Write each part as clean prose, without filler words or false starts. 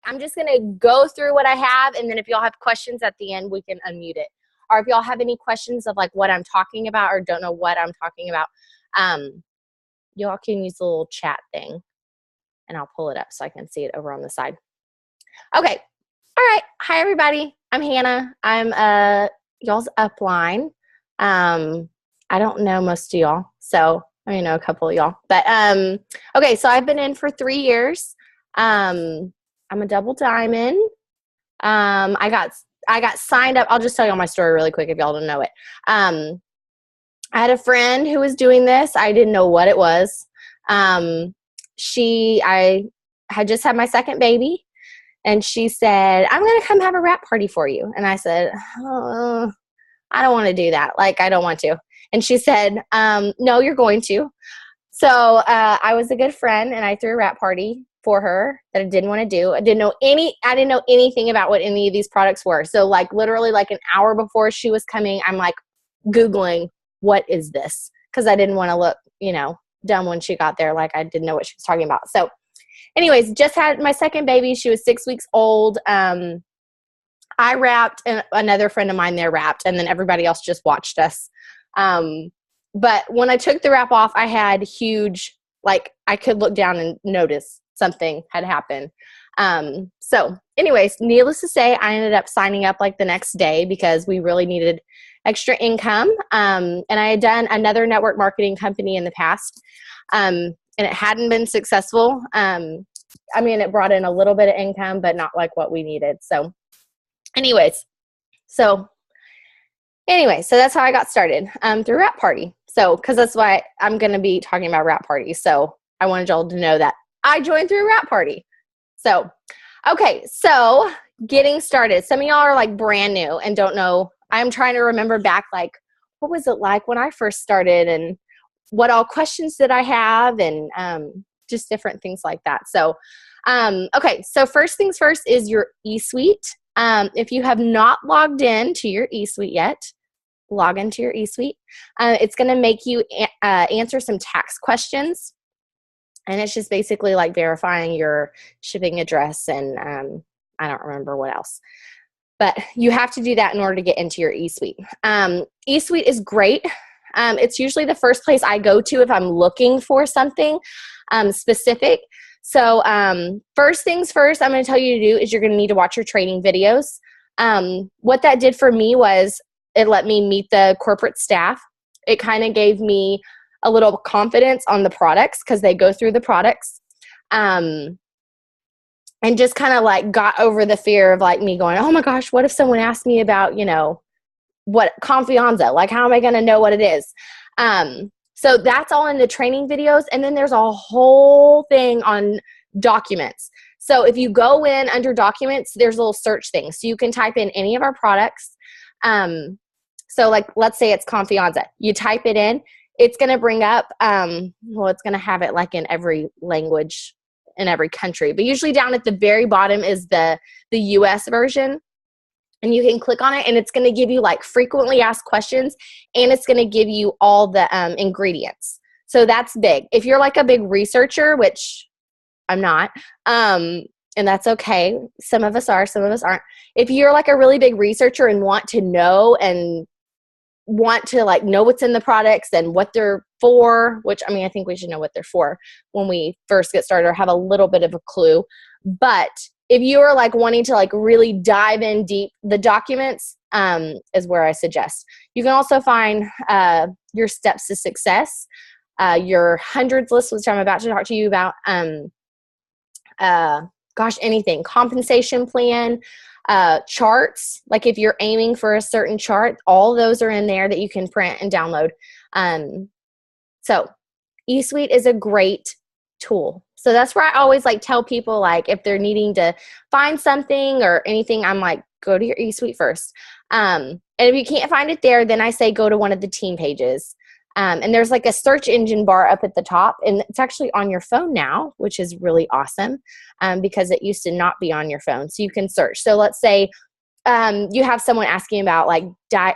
I'm just going to go through what I have, and then if y'all have questions at the end, we can unmute it. Or if y'all have any questions of like what I'm talking about or don't know what I'm talking about, y'all can use the little chat thing, and I'll pull it up so I can see it over on the side. Okay. All right. Hi, everybody. I'm Hannah. I'm y'all's upline. I don't know most of y'all, so I know a couple of y'all. But okay, so I've been in for 3 years. I'm a double diamond. I got signed up. I'll just tell y'all my story really quick if y'all don't know it. I had a friend who was doing this. I didn't know what it was. I had just had my second baby. And she said, I'm going to come have a wrap party for you. And I said, oh, I don't want to do that. Like, I don't want to. And she said, no, you're going to. So I was a good friend, and I threw a wrap party for her that I didn't want to do. I didn't know anything about what any of these products were. So like literally like an hour before she was coming, I'm like Googling, what is this? Because I didn't want to look, dumb when she got there. Like I didn't know what she was talking about. So anyways, just had my second baby. She was 6 weeks old. I wrapped, and another friend of mine there wrapped, and then everybody else just watched us. But when I took the wrap off, I had huge, like I could look down and notice something had happened. So anyways, needless to say, I ended up signing up like the next day because we really needed extra income. And I had done another network marketing company in the past. And it hadn't been successful. It brought in a little bit of income, but not like what we needed. So so that's how I got started, through Wrap Party. So, cause that's why I'm going to be talking about Wrap Party. So I wanted y'all to know that I joined through Wrap Party. So, okay. So getting started. Some of y'all are like brand new and don't know. I'm trying to remember back, like, what was it like when I first started, and what all questions did I have, and just different things like that. So, okay. So first things first is your eSuite. If you have not logged in to your eSuite yet, log into your eSuite. It's going to make you answer some tax questions. And it's just basically like verifying your shipping address, and I don't remember what else. But you have to do that in order to get into your eSuite. eSuite is great. It's usually the first place I go to if I'm looking for something specific. So first things first, I'm going to tell you to do is you're going to need to watch your training videos. What that did for me was it let me meet the corporate staff. It kind of gave me a little confidence on the products because they go through the products. And just kind of like got over the fear of like me going, oh my gosh, what if someone asked me about, what Confianza, like how am I going to know what it is? So that's all in the training videos. And then there's a whole thing on documents. So if you go in under documents, there's a little search thing. So you can type in any of our products. So like, let's say it's Confianza. You type it in, it's going to bring up, it's going to have it like in every language in every country. But usually down at the very bottom is the US version. And you can click on it, and it's going to give you like frequently asked questions, and it's going to give you all the ingredients. So that's big. If you're like a big researcher, which I'm not, and that's okay. Some of us are, some of us aren't. If you're like a really big researcher and want to know and want to like know what's in the products and what they're for, which I think we should know what they're for when we first get started or have a little bit of a clue. But if you are like wanting to like really dive in deep, the documents is where I suggest. You can also find your steps to success, your hundreds list, which I'm about to talk to you about. Anything, compensation plan, charts. Like if you're aiming for a certain chart, all those are in there that you can print and download. So eSuite is a great tool. So that's where I always like tell people, like if they're needing to find something or anything, I'm like, go to your eSuite first. And if you can't find it there, then I say go to one of the team pages. And there's like a search engine bar up at the top, and it's actually on your phone now, which is really awesome because it used to not be on your phone. So you can search. So let's say you have someone asking about like my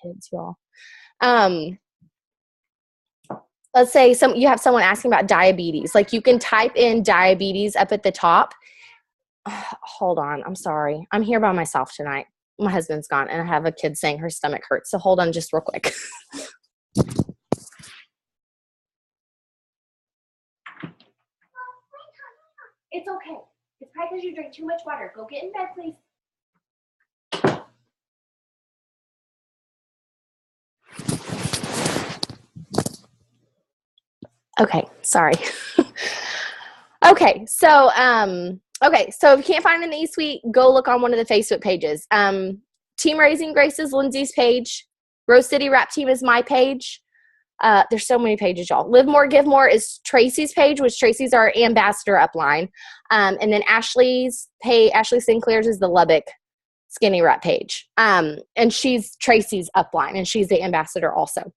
kids, y'all. let's say you have someone asking about diabetes. Like you can type in diabetes up at the top. Hold on. I'm sorry. I'm here by myself tonight. My husband's gone and I have a kid saying her stomach hurts. So hold on just real quick. It's okay. It's probably because you drink too much water. Go get in bed, please. Okay, sorry. Okay, so if you can't find it in the eSuite, go look on one of the Facebook pages. Team Raising Grace is Lindsay's page. Rose City Rap Team is my page. There's so many pages, y'all. Live More, Give More is Tracy's page, which Tracy's our ambassador upline. And then Ashley Sinclair's is the Lubbock Skinny Rap page. And she's Tracy's upline, and she's the ambassador also.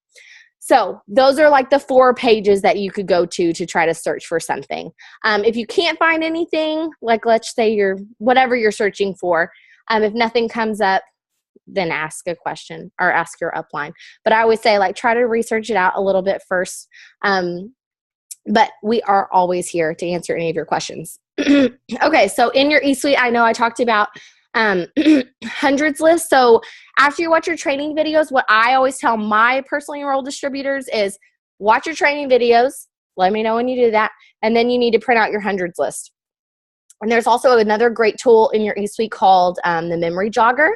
So those are like the 4 pages that you could go to try to search for something. If you can't find anything, like let's say whatever you're searching for, if nothing comes up, then ask a question or ask your upline. But I always say, like, try to research it out a little bit first. But we are always here to answer any of your questions. Okay, so in your eSuite, I know I talked about hundreds list. So after you watch your training videos, what I always tell my personally enrolled distributors is watch your training videos. Let me know when you do that. And then you need to print out your hundreds list. And there's also another great tool in your eSuite called the Memory Jogger.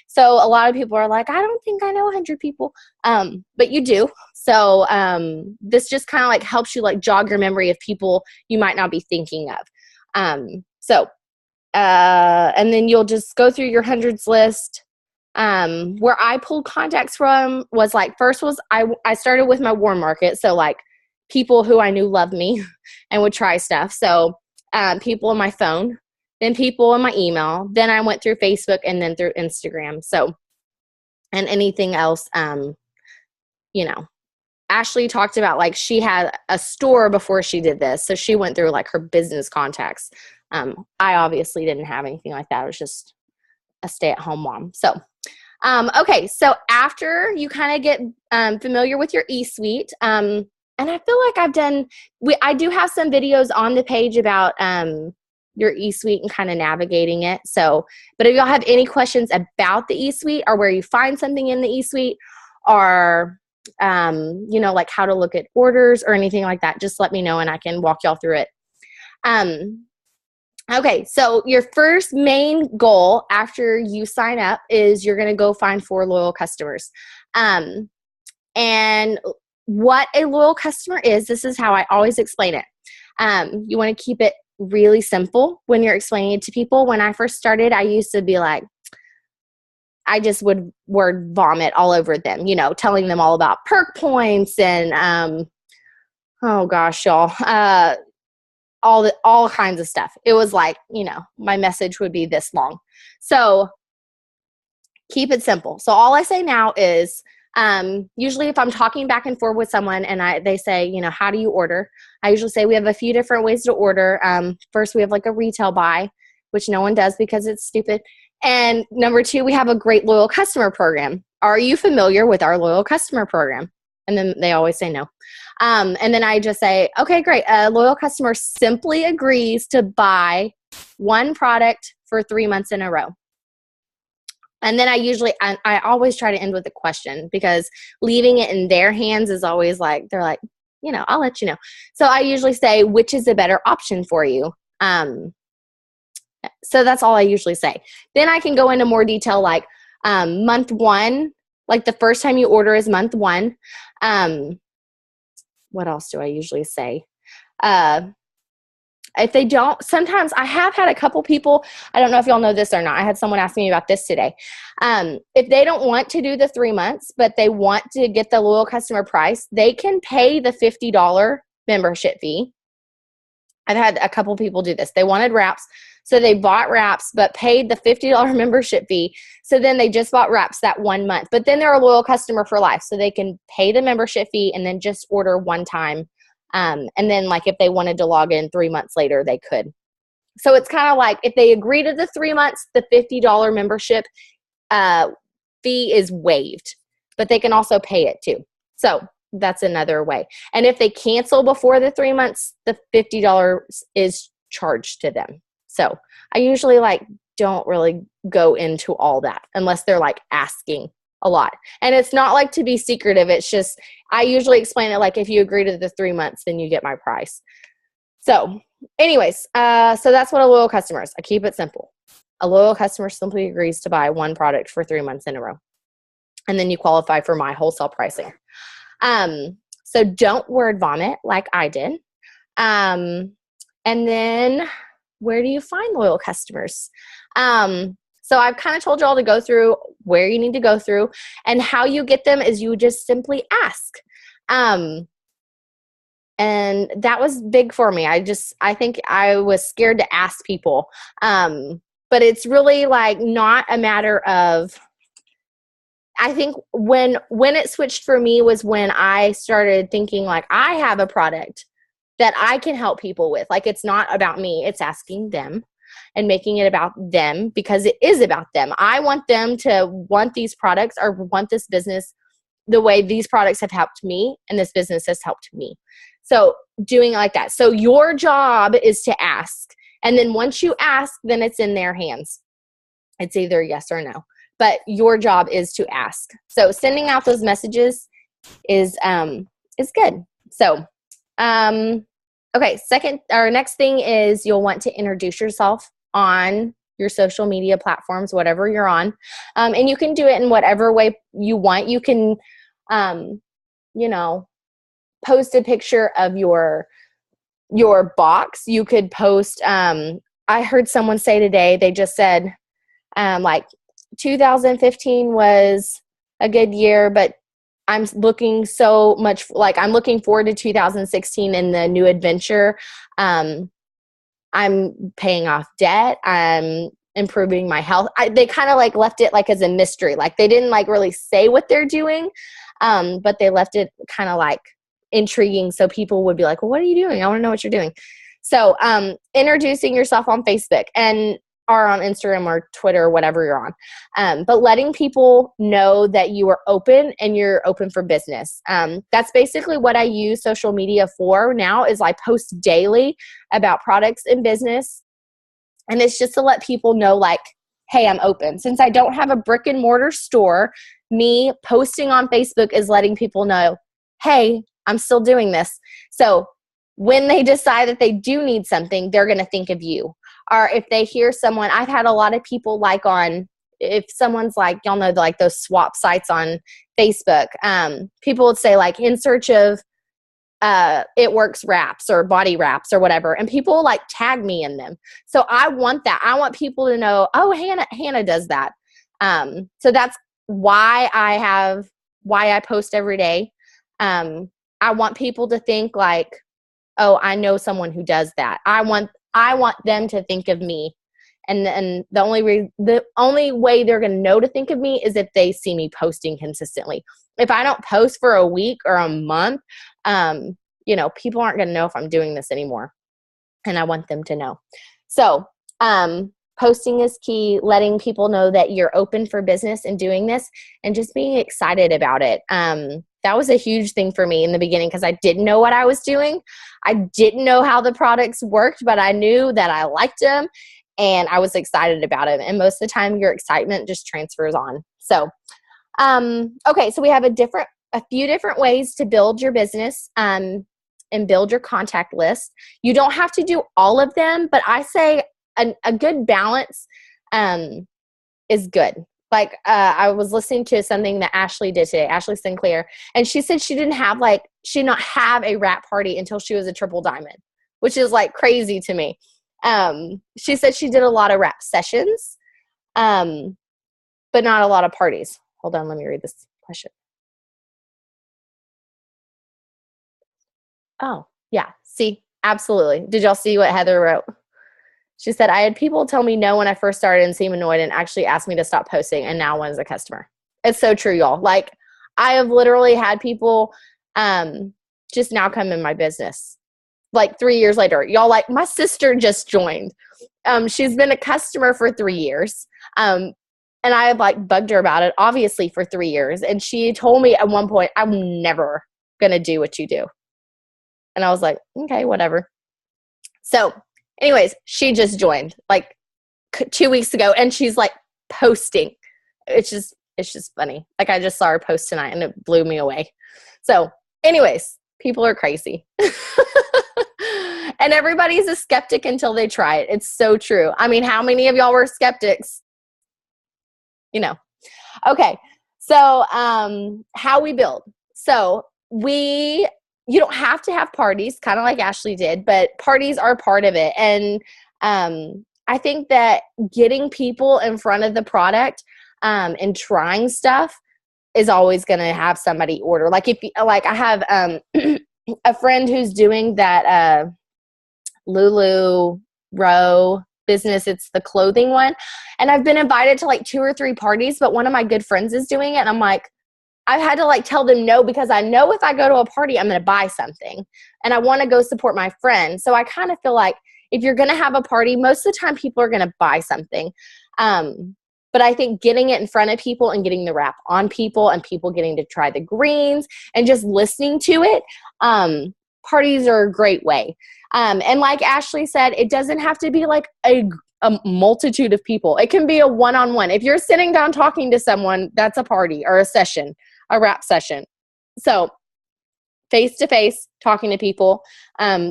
So a lot of people are like, I don't think I know 100 people, but you do. So this just kind of like helps you like jog your memory of people you might not be thinking of. And then you'll just go through your hundreds list. Where I pulled contacts from was like, I started with my warm market. So like people who I knew loved me and would try stuff. So people on my phone, then people in my email, then I went through Facebook and then through Instagram. So, and anything else, Ashley talked about like she had a store before she did this. So she went through like her business contacts. I obviously didn't have anything like that. I was just a stay-at-home mom. So, okay. So after you kind of get familiar with your eSuite, and I feel like I do have some videos on the page about your eSuite and kind of navigating it. So, but if y'all have any questions about the eSuite or where you find something in the eSuite or, like how to look at orders or anything like that, just let me know and I can walk y'all through it. Okay, so your first main goal after you sign up is you're going to go find 4 loyal customers. And what a loyal customer is, this is how I always explain it. You want to keep it really simple when you're explaining it to people. When I first started, I used to be like, I just would word vomit all over them, telling them all about perk points and, oh gosh, y'all, all kinds of stuff. It was like, my message would be this long. So keep it simple. So all I say now is, usually if I'm talking back and forth with someone and they say, how do you order? I usually say we have a few different ways to order. First, we have like a retail buy, which no one does because it's stupid. And number 2, we have a great loyal customer program. Are you familiar with our loyal customer program? And then they always say no. And then I just say, okay, great. A loyal customer simply agrees to buy one product for 3 months in a row. And then I always try to end with a question because leaving it in their hands is always like, they're like, I'll let you know. So I usually say, which is a better option for you? So that's all I usually say. Then I can go into more detail like month 1, like the first time you order is month 1. What else do I usually say? If they don't, sometimes I have had a couple people, I don't know if y'all know this or not. I had someone ask me about this today. If they don't want to do the 3 months, but they want to get the loyal customer price, they can pay the $50 membership fee. I've had a couple people do this. They wanted wraps, so they bought wraps, but paid the $50 membership fee. So then they just bought wraps that 1 month, but then they're a loyal customer for life. So they can pay the membership fee and then just order one time. And then like if they wanted to log in 3 months later, they could. So it's kind of like if they agree to the 3 months, the $50 membership fee is waived, but they can also pay it too. So that's another way. And if they cancel before the 3 months, the $50 is charged to them. So I usually like don't really go into all that unless they're like asking a lot. And it's not like to be secretive. It's just, I usually explain it like, if you agree to the 3 months, then you get my price. So anyways, so that's what a loyal customer is. I keep it simple. A loyal customer simply agrees to buy one product for 3 months in a row. And then you qualify for my wholesale pricing. So don't word vomit like I did. And then where do you find loyal customers? So I've kind of told you all to go through where you need to go through, and how you get them is you just simply ask. And that was big for me. I think I was scared to ask people. But it's really like not a matter of, I think when it switched for me was when I started thinking like, I have a product that I can help people with. Like, it's not about me, it's asking them and making it about them, because it is about them. I want them to want these products or want this business the way these products have helped me and this business has helped me. So doing it like that. So your job is to ask. And then once you ask, then it's in their hands. It's either yes or no. But your job is to ask. So sending out those messages is good. So, okay, next thing is you'll want to introduce yourself on your social media platforms, whatever you're on. And you can do it in whatever way you want. You can, post a picture of your box. You could post, I heard someone say today, they just said, 2015 was a good year, but I'm looking forward to 2016 and the new adventure. I'm paying off debt. I'm improving my health. They kind of like left it like as a mystery. Like they didn't like really say what they're doing, but they left it kind of like intriguing. So people would be like, well, what are you doing? I want to know what you're doing. So introducing yourself on Facebook or on Instagram or Twitter, whatever you're on. But letting people know that you are open and you're open for business. That's basically what I use social media for now, is I post daily about products and business. And it's just to let people know like, hey, I'm open. Since I don't have a brick and mortar store, me posting on Facebook is letting people know, hey, I'm still doing this. So when they decide that they do need something, they're going to think of you. Or if they hear someone, I've had a lot of people like if someone's like, y'all know, like those swap sites on Facebook, people would say like in search of It Works wraps or body wraps or whatever. And people like tag me in them. So I want that. I want people to know, oh, Hannah does that. So that's why I post every day. I want people to think like, oh, I know someone who does that. I want them to think of me. And then the only way they're going to know to think of me is if they see me posting consistently. If I don't post for a week or a month, people aren't going to know if I'm doing this anymore. And I want them to know. So, posting is key, letting people know that you're open for business and doing this, and just being excited about it. That was a huge thing for me in the beginning because I didn't know what I was doing. I didn't know how the products worked, but I knew that I liked them and I was excited about it. And most of the time your excitement just transfers on. So, okay. So we have a few different ways to build your business, and build your contact list. You don't have to do all of them, but I say a good balance, is good. Like, I was listening to something that Ashley did today, Ashley Sinclair, and she said she did not have a wrap party until she was a triple diamond, which is like crazy to me. She said she did a lot of wrap sessions, but not a lot of parties. Hold on, let me read this question. Oh, yeah. See, absolutely. Did y'all see what Heather wrote? She said, I had people tell me no when I first started and seem annoyed and actually asked me to stop posting, and now one's a customer. It's so true, y'all. Like, I have literally had people just now come in my business. Like 3 years later, y'all, like my sister just joined. She's been a customer for 3 years. And I have like bugged her about it, obviously, for 3 years. And she told me at one point, I'm never going to do what you do. And I was like, okay, whatever. So anyways, she just joined like 2 weeks ago, and she's like posting. It's just funny. Like I just saw her post tonight and it blew me away. So anyways, people are crazy. And everybody's a skeptic until they try it. It's so true. I mean, how many of y'all were skeptics? You know. Okay. So how we build. So you don't have to have parties, kind of like Ashley did, but parties are part of it. And I think that getting people in front of the product and trying stuff is always going to have somebody order. Like I have a friend who's doing that Lulu Row business. It's the clothing one. And I've been invited to like 2 or 3 parties, but one of my good friends is doing it. And I'm like, I've had to like tell them no, because I know if I go to a party, I'm going to buy something and I want to go support my friend. So I kind of feel like if you're going to have a party, most of the time people are going to buy something. But I think getting it in front of people and getting the wrap on people and people getting to try the greens and just listening to it, parties are a great way. And like Ashley said, it doesn't have to be like a multitude of people. It can be a one-on-one. If you're sitting down talking to someone, that's a party or a session, a wrap session. So face-to-face, talking to people,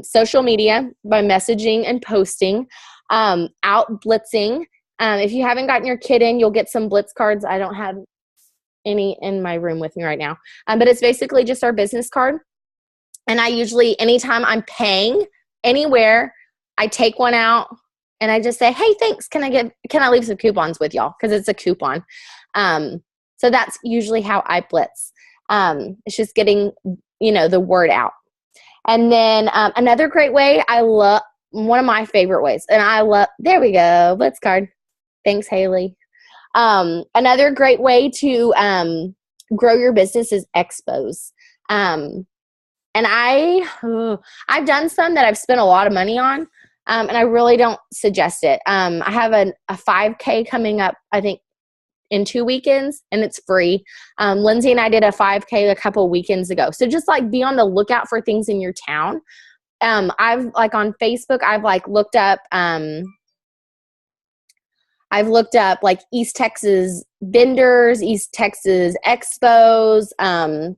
social media by messaging and posting, out blitzing. If you haven't gotten your kit in, you'll get some blitz cards. I don't have any in my room with me right now. But it's basically just our business card. And I usually, anytime I'm paying anywhere, I take one out and I just say, hey, thanks. Can I leave some coupons with y'all? Because it's a coupon. So that's usually how I blitz. It's just getting, the word out. And then another great way, one of my favorite ways, there we go, blitz card. Thanks, Haley. Another great way to grow your business is expos. And I've done some that I've spent a lot of money on, and I really don't suggest it. I have a 5K coming up, I think, in 2 weekends, and it's free. Lindsay and I did a 5K a couple weekends ago. So just like be on the lookout for things in your town. I've like on Facebook, I've like looked up like East Texas vendors, East Texas expos,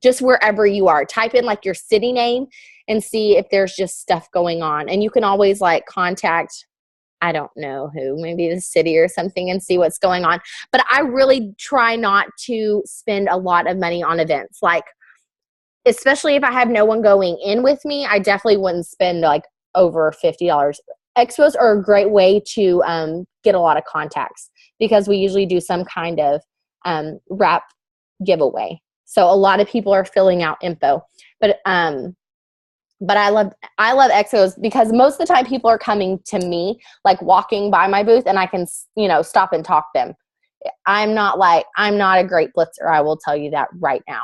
just wherever you are. Type in like your city name and see if there's just stuff going on. And you can always like contact, I don't know who, maybe the city or something, and see what's going on. But I really try not to spend a lot of money on events. Like, especially if I have no one going in with me, I definitely wouldn't spend like over $50. Expos are a great way to get a lot of contacts, because we usually do some kind of wrap giveaway. So a lot of people are filling out info. But I love expos because most of the time people are coming to me, like walking by my booth, and I can, stop and talk to them. I'm not a great blitzer. I will tell you that right now.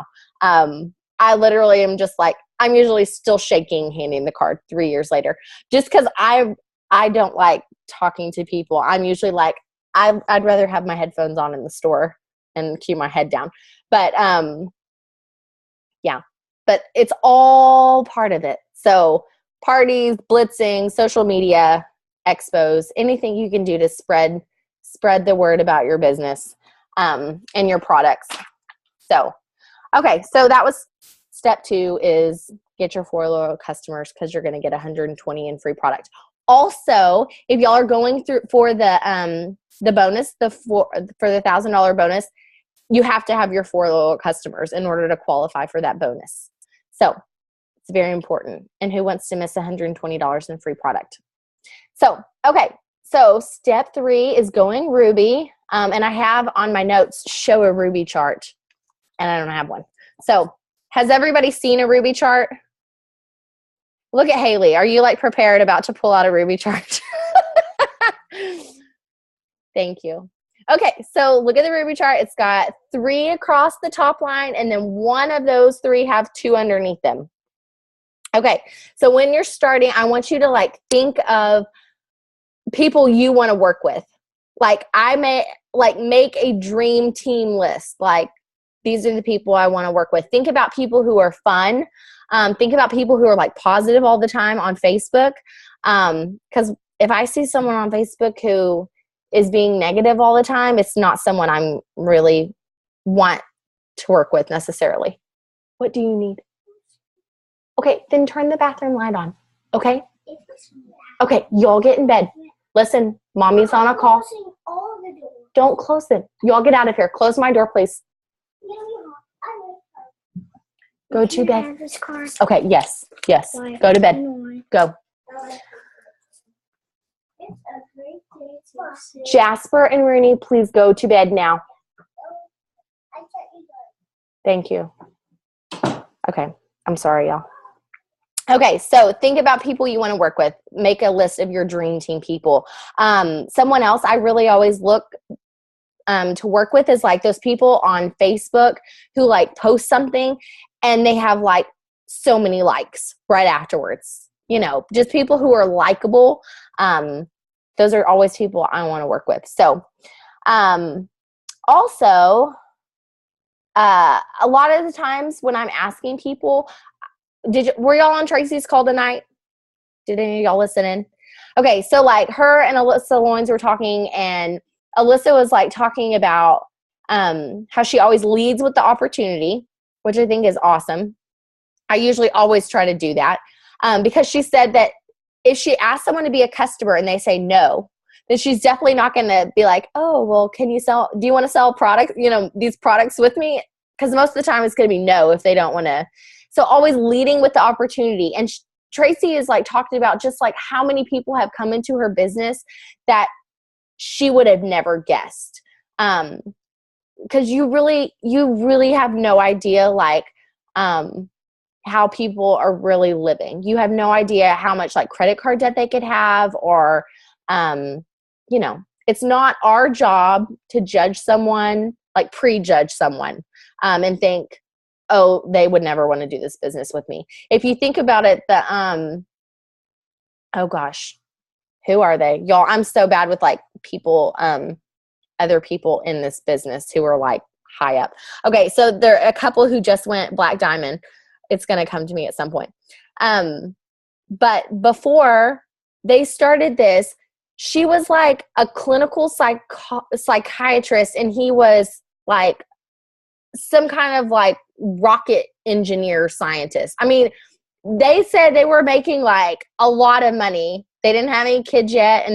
I literally am just like, I'm usually still shaking, handing the card 3 years later, just because I don't like talking to people. I'm usually like, I'd rather have my headphones on in the store and keep my head down. But yeah, but it's all part of it. So parties, blitzing, social media, expos, anything you can do to spread the word about your business and your products. So, okay, so that was step 2, is get your 4 loyal customers, because you're going to get 120 in free product. Also, if y'all are going through for the bonus, for the $1,000 bonus, you have to have your 4 loyal customers in order to qualify for that bonus. So it's very important. And who wants to miss $120 in free product? So, okay. So step 3 is going Ruby. And I have on my notes, show a Ruby chart. And I don't have one. So has everybody seen a Ruby chart? Look at Haley. Are you like prepared, about to pull out a Ruby chart? Thank you. Okay, so look at the Ruby chart. It's got 3 across the top line, and then one of those 3 have 2 underneath them. Okay, so when you're starting, I want you to like think of people you want to work with. Like I may like make a dream team list. Like these are the people I want to work with. Think about people who are fun. Think about people who are like positive all the time on Facebook. Because if I see someone on Facebook who is being negative all the time, it's not someone I'm really want to work with necessarily. What do you need? Okay, then turn the bathroom light on. Okay? Okay, y'all get in bed. Listen, mommy's on a call. Don't close it. Y'all get out of here. Close my door, please. Go to bed. Okay, yes. Go to bed. Go. Jasper and Rooney, please go to bed now. Thank you. Okay, I'm sorry, y'all. Okay, so think about people you want to work with. Make a list of your dream team people. Someone else I really always look to work with is like those people on Facebook who like post something and they have like so many likes right afterwards. You know, just people who are likable. Those are always people I want to work with. So also, a lot of the times when I'm asking people, were y'all on Tracy's call tonight? Did any of y'all listen in? Okay, so like her and Alyssa Loins were talking, and Alyssa was like talking about how she always leads with the opportunity, which I think is awesome. I usually always try to do that because she said that if she asks someone to be a customer and they say no, then she's definitely not going to be like, oh, well, do you want to sell products, these products with me? Because most of the time it's going to be no if they don't want to. So always leading with the opportunity. And Tracy is like talking about just like how many people have come into her business that she would have never guessed. Because you really have no idea like how people are really living. You have no idea how much like credit card debt they could have, or it's not our job to judge someone, like prejudge someone, and think, oh, they would never want to do this business with me. If you think about it, oh gosh, who are they? Y'all, I'm so bad with like people, other people in this business who are like high up. Okay, so there are a couple who just went Black Diamond. It's going to come to me at some point. But before they started this, she was like a clinical psychiatrist, and he was like some kind of like rocket engineer scientist. I mean, they said they were making like a lot of money. They didn't have any kids yet,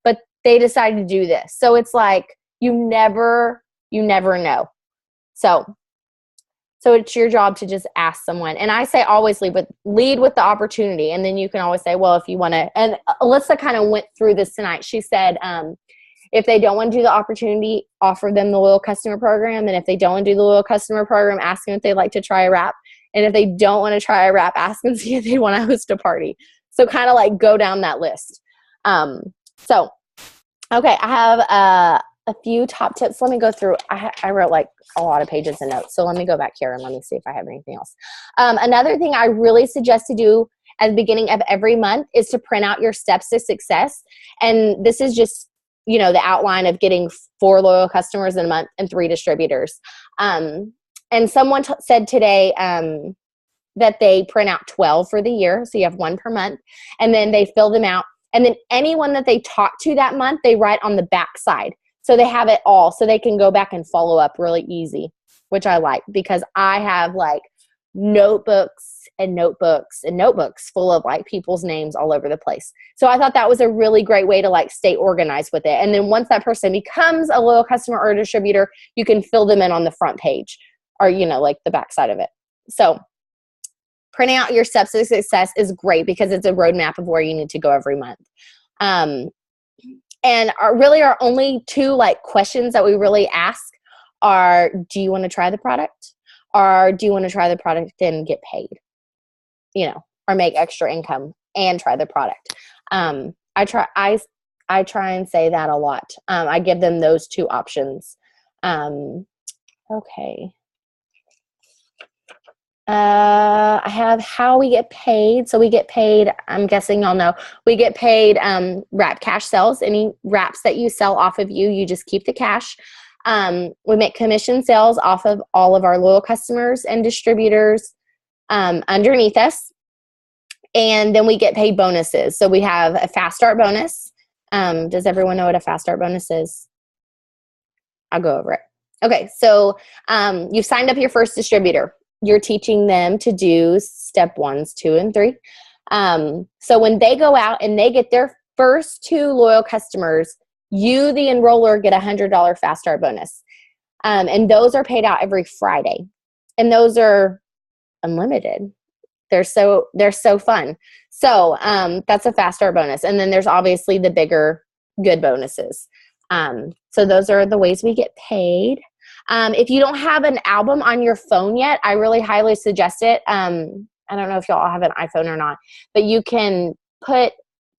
but they decided to do this. So it's like you never know. So it's your job to just ask someone. And I say always lead with the opportunity. And then you can always say, well, if you want to, and Alyssa kind of went through this tonight. She said, if they don't want to do the opportunity, offer them the loyal customer program. And if they don't want to do the loyal customer program, ask them if they'd like to try a wrap. And if they don't want to try a wrap, ask them see if they want to host a party. So kind of like go down that list. Okay, I have a few top tips. Let me go through. I wrote like a lot of pages of notes. So let me go back here and let me see if I have anything else. Another thing I really suggest to do at the beginning of every month is to print out your steps to success. And this is just, the outline of getting 4 loyal customers in a month and 3 distributors. And someone said today that they print out 12 for the year. So you have 1 per month, and then they fill them out. And then anyone that they talk to that month, they write on the back side. So they have it all, so they can go back and follow up really easy, which I like, because I have like notebooks and notebooks and notebooks full of like people's names all over the place. So I thought that was a really great way to like stay organized with it. And then once that person becomes a loyal customer or a distributor, you can fill them in on the front page or, like the back side of it. So printing out your steps to success is great because it's a roadmap of where you need to go every month. And our only 2 like questions that we really ask are, do you want to try the product? Or do you want to try the product and get paid? Or make extra income and try the product. I try and say that a lot. I give them those 2 options. Okay. I have how we get paid. So we get paid, I'm guessing y'all know, we get paid wrap cash sales. Any wraps that you sell off of you just keep the cash. We make commission sales off of all of our loyal customers and distributors underneath us. And then we get paid bonuses. So we have a fast start bonus. Does everyone know what a fast start bonus is? I'll go over it. Okay, so you've signed up your first distributor. You're teaching them to do step 1s, 2, and 3. So when they go out and they get their first 2 loyal customers, you, the enroller, get a $100 fast start bonus. And those are paid out every Friday. And those are unlimited. They're so fun. So that's a fast start bonus. And then there's obviously the bigger good bonuses. So those are the ways we get paid. If you don't have an album on your phone yet, I really highly suggest it. I don't know if y'all have an iPhone or not, but you can put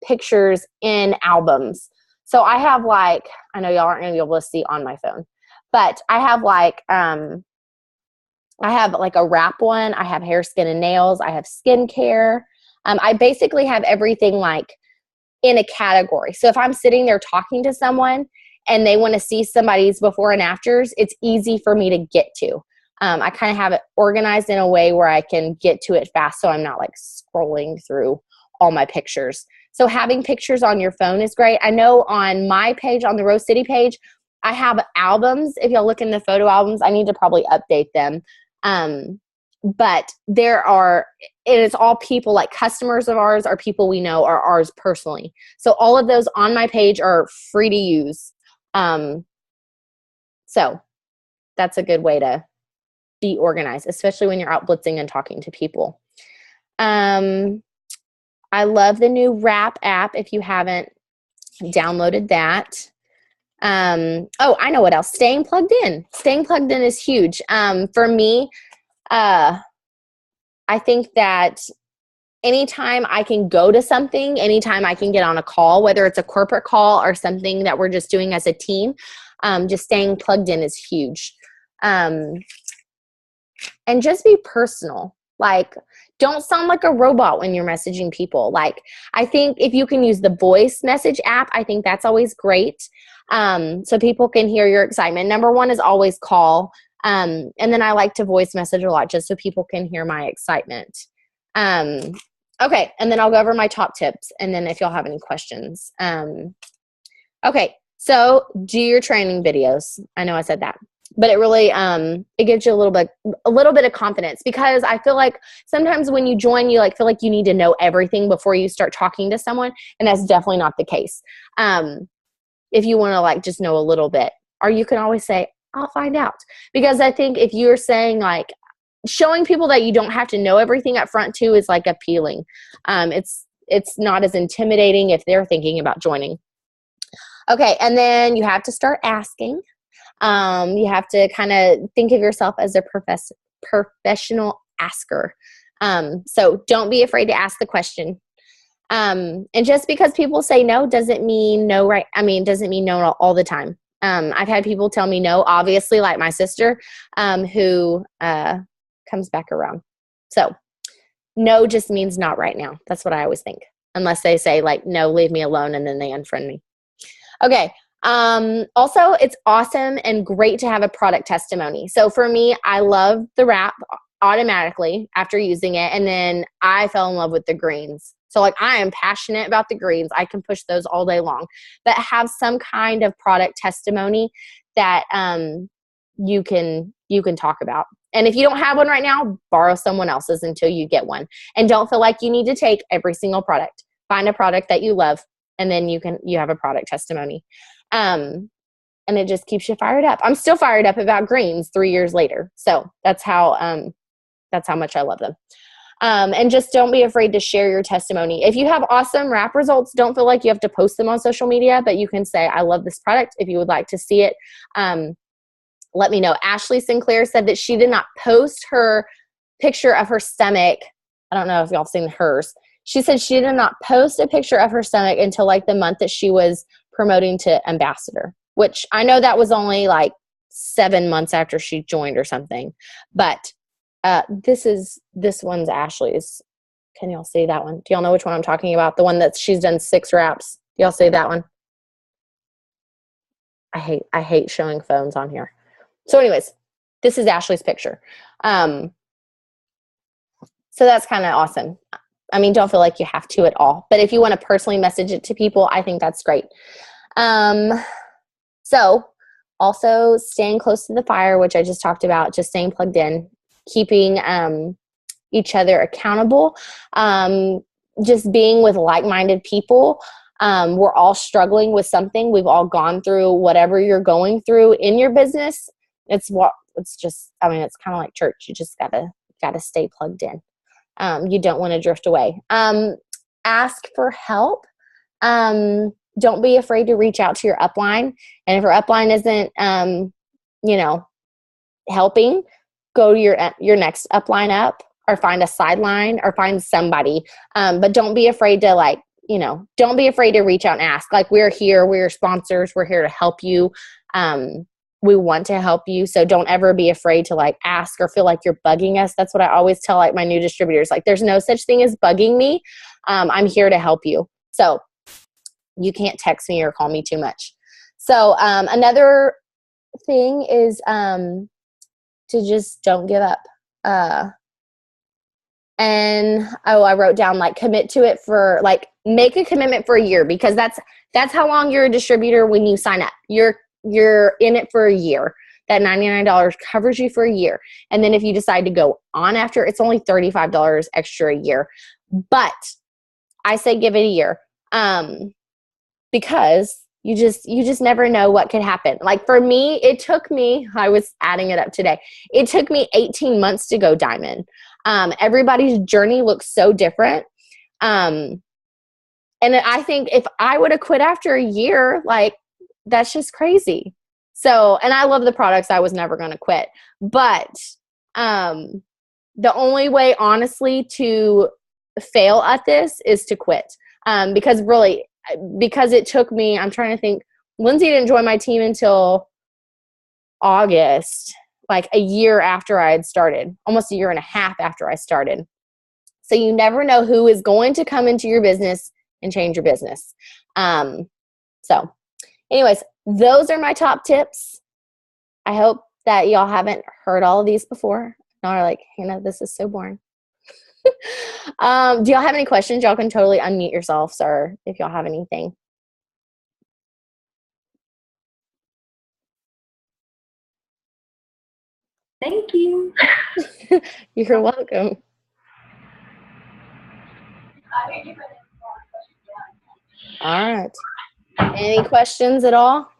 pictures in albums. So I have I know y'all aren't going to be able to see on my phone, but I have a wrap one. I have hair, skin, and nails. I have skincare. I basically have everything in a category. So if I'm sitting there talking to someone and they want to see somebody's before and afters, it's easy for me to get to. I kind of have it organized in a way where I can get to it fast, so I'm not scrolling through all my pictures. So having pictures on your phone is great. I know on my page, on the Rose City page, I have albums. If y'all look in the photo albums, I need to probably update them. But it's all people customers of ours or people we know are ours personally. So all of those on my page are free to use. So that's a good way to be organized, especially when you're out blitzing and talking to people. I love the new Wrap app if you haven't downloaded that. I know what else. Staying plugged in. Staying plugged in is huge. For me, I think that anytime I can go to something, anytime I can get on a call, whether it's a corporate call or something that we're just doing as a team, just staying plugged in is huge. And just be personal. Don't sound like a robot when you're messaging people. I think if you can use the voice message app, I think that's always great. So people can hear your excitement. Number 1 is always call. And then I like to voice message a lot just so people can hear my excitement. Okay, and then I'll go over my top tips, and then if y'all have any questions. Okay, so do your training videos. I know I said that, but it really it gives you a little bit of confidence, because I feel like sometimes when you join, you feel like you need to know everything before you start talking to someone, and that's definitely not the case. If you want to just know a little bit, or you can always say, I'll find out. Because I think if you're saying showing people that you don't have to know everything up front too is appealing. It's not as intimidating if they're thinking about joining. Okay, and then you have to start asking. You have to kind of think of yourself as a professional asker. So don't be afraid to ask the question. And just because people say no doesn't mean no, right? Doesn't mean no all the time. I've had people tell me no, obviously, like my sister, who comes back around. So no just means not right now. That's what I always think. Unless they say no, leave me alone, and then they unfriend me. Okay. Also, it's awesome and great to have a product testimony. So for me, I love the wrap automatically after using it. And then I fell in love with the greens. So I am passionate about the greens. I can push those all day long, but have some kind of product testimony that you can talk about. And if you don't have one right now, borrow someone else's until you get one. And don't feel like you need to take every single product. Find a product that you love, and then you have a product testimony. And it just keeps you fired up. I'm still fired up about greens 3 years later. So that's how much I love them. And just don't be afraid to share your testimony. If you have awesome wrap results, don't feel like you have to post them on social media, but you can say, I love this product. If you would like to see it, let me know. Ashley Sinclair said that she did not post her picture of her stomach. I don't know if y'all seen hers. She said she did not post a picture of her stomach until the month that she was promoting to ambassador, which I know that was only 7 months after she joined or something. But this one's Ashley's. Can y'all see that one? Do y'all know which one I'm talking about? The one that she's done 6 wraps. Do y'all see that one? I hate showing phones on here. So anyways, this is Ashley's picture. So that's kind of awesome. I mean, don't feel like you have to at all, but if you want to personally message it to people, I think that's great. So also staying close to the fire, which I just talked about, just staying plugged in, keeping each other accountable, just being with like-minded people. We're all struggling with something. We've all gone through whatever you're going through in your business. It's kind of like church. You just gotta stay plugged in. You don't want to drift away. Ask for help. Don't be afraid to reach out to your upline. And if your upline isn't, helping, go to your next upline up, or find a sideline, or find somebody. But don't be afraid to don't be afraid to reach out and ask. Like, we're here, we're sponsors, we're here to help you. We want to help you. So don't ever be afraid to ask or feel like you're bugging us. That's what I always tell my new distributors. There's no such thing as bugging me. I'm here to help you. So you can't text me or call me too much. So another thing is to just don't give up. I wrote down commit to it for make a commitment for a year, because that's how long you're a distributor when you sign up. You're in it for a year. That $99 covers you for a year. And then if you decide to go on after, it's only $35 extra a year. But I say give it a year. Because you just never know what could happen. For me, I was adding it up today. It took me 18 months to go diamond. Everybody's journey looks so different. And I think if I would have quit after a year, that's just crazy. So, and I love the products. I was never going to quit. But the only way, honestly, to fail at this is to quit. Because it took me, I'm trying to think, Lindsay didn't join my team until August, a year after I had started, almost a year and a half after I started. So you never know who is going to come into your business and change your business. So anyways, those are my top tips. I hope that y'all haven't heard all of these before. Y'all are like, Hannah, this is so boring. Do y'all have any questions? Y'all can totally unmute yourselves, or if y'all have anything. Thank you. You're welcome. All right. Any questions at all?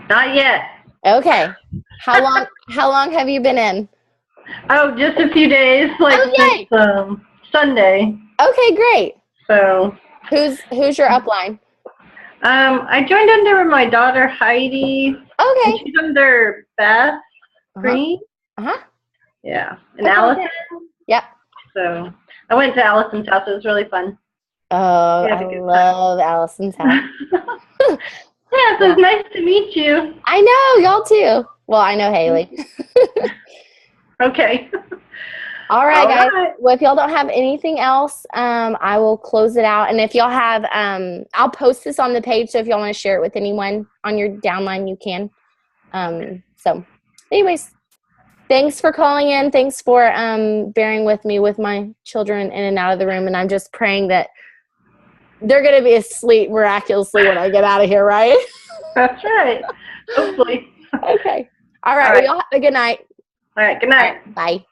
Not yet. Okay. How long have you been in? Oh, just a few days, since Sunday. Okay, great. So who's your upline? I joined under my daughter Heidi. Okay. And she's under Beth Green. Yeah. And okay. Allison. Yep. So I went to Allison's house. It was really fun. Oh, I love Allison's house. Yeah, so it's nice to meet you. I know, y'all too. Well, I know Haley. Okay. All right, guys. Right. Well, if y'all don't have anything else, I will close it out. And if y'all have, I'll post this on the page. So if y'all want to share it with anyone on your downline, you can. So anyways, thanks for calling in. Thanks for bearing with me with my children in and out of the room. And I'm just praying that they're going to be asleep miraculously when I get out of here, right? That's right. Hopefully. Okay. All right. Well, y'all have a good night. All right. Good night. Bye.